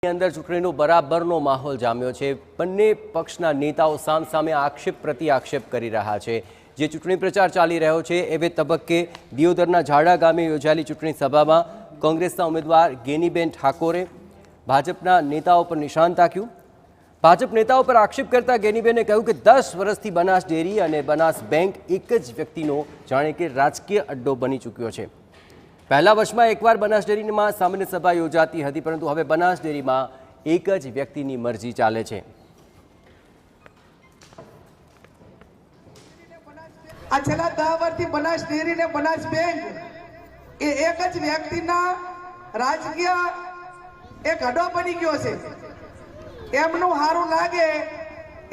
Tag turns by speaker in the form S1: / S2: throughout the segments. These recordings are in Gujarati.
S1: અંદર ચૂંટણીનો બરાબરનો માહોલ જામ્યો છે। બંને પક્ષના નેતાઓ સામસામે આક્ષેપ પ્રતિ આક્ષેપ કરી રહ્યા છે। જે ચૂંટણી પ્રચાર ચાલી રહ્યો છે એવે તબક્કે દિયોદરના ઝાડા ગામે યોજાયેલી ચૂંટણી સભામાં કોંગ્રેસના ઉમેદવાર ગેનીબેન ઠાકોરે ભાજપના નેતાઓ પર નિશાન તાક્યું। ભાજપ નેતાઓ પર આક્ષેપ કરતા ગેનીબેને કહ્યું કે 10 વર્ષથી બનાસ ડેરી અને બનાસ બેંક એક જ વ્યક્તિનો જાણે કે રાજકીય અડ્ડો બની ચૂક્યો છે। પહેલા વર્ષમાં એકવાર બનાસ ડેરીમાં સામાન્ય સભા યોજાતી હતી, પરંતુ હવે બનાસ ડેરીમાં એક જ વ્યક્તિની મરજી ચાલે છે।
S2: આ છેલ્લા 10 વર્ષથી બનાસ ડેરી ને બનાસ બેંક એ એક જ વ્યક્તિના રાજકીય એક અડ્ડો બની ગયો છે। એમનું સારું લાગે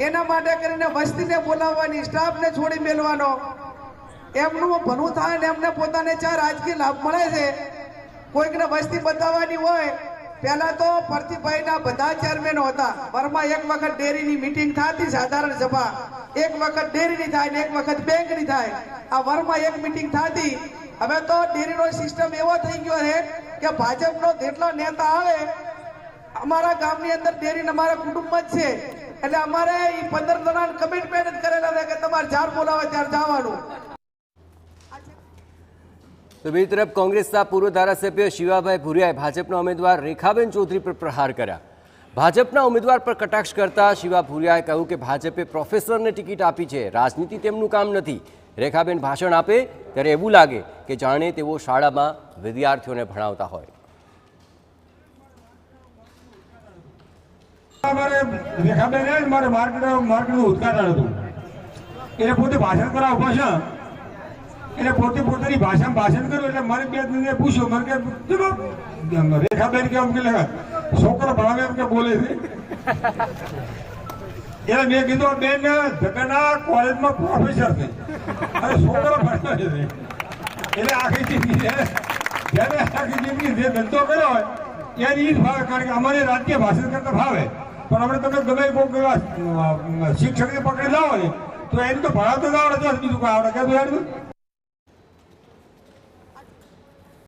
S2: એના માટે કરીને વસ્તીને બોલાવવાની, સ્ટાફને છોડી મેળવાનો, એમનું ભલું થાય ને એમને પોતાને ચા રાજકીય લાભ મળે છે। કોઈકને વસ્તી બતાવવાની હોય, પહેલા તો પ્રતિભાઈના બધા ચેરમેનો હતા। વરમાં એક વખત ડેરીની મીટિંગ થતી, સાધારણ સભા, એક વખત ડેરીની થાય ને એક વખત બેંકની થાય। આ વરમાં એક મીટિંગ થતી। હવે તો ડેરીનો સિસ્ટમ એવો થઈ ગયો છે કે ભાજપનો જેટલો નેતા આવે, અમારા ગામની અંદર ડેરી અમારા કુટુંબ જ છે, એટલે અમારે એ 15 જણા કમિટમેન્ટ કરેલા છે કે તમારે જ્યારે બોલાવે ત્યારે જવાનું।
S1: તો બીજી તરફ કોંગ્રેસના પૂર્વ ધારાસભ્ય શિવાભાઈ ભુરિયાએ ભાજપના ઉમેદવાર રેખાબેન ચૌધરી પર પ્રહાર કર્યા। ભાજપના ઉમેદવાર પર કટાક્ષ કરતા શિવા ભુરિયાએ કહ્યું કે ભાજપે પ્રોફેસરને ટિકિટ આપી છે, રાજનીતિ તેમનું કામ નથી। રેખાબેન ભાષણ આપે ત્યારે એવું લાગે કે જાણે તેઓ શાળામાં વિદ્યાર્થીઓને ભણાવતા હોય।
S3: રેખાબેન મારે માર્કેટનું ઉદ્ઘાટન હતું, એટલે પોતે ભાષણ કરવા ઉભા છે, એટલે પોતે પોતાની ભાષામાં ભાષણ કર્યું। એટલે મારે બે દિને પૂછ્યું, મને કે રેખાબેન કે છોકરો ભણાવે એમ કે બોલે છે। એટલે મેં કીધું બેન ધક્કાના કોલેજમાં પ્રોફેસર છે અને છોકરો ભણાવે છે, એટલે આખી જિંદગી જ્યારે આખી જિંદગી જે ધંધો કર્યો હોય ત્યારે એ જ ભાવે, કારણ કે અમારે રાજકીય ભાષણ કરતા ભાવે। પણ આપણે તમે ગમે કોઈ શિક્ષકને પકડી લાવો ને તો એની તો ભણાવતો જ આવડે, બીજું કોઈ આવડે કે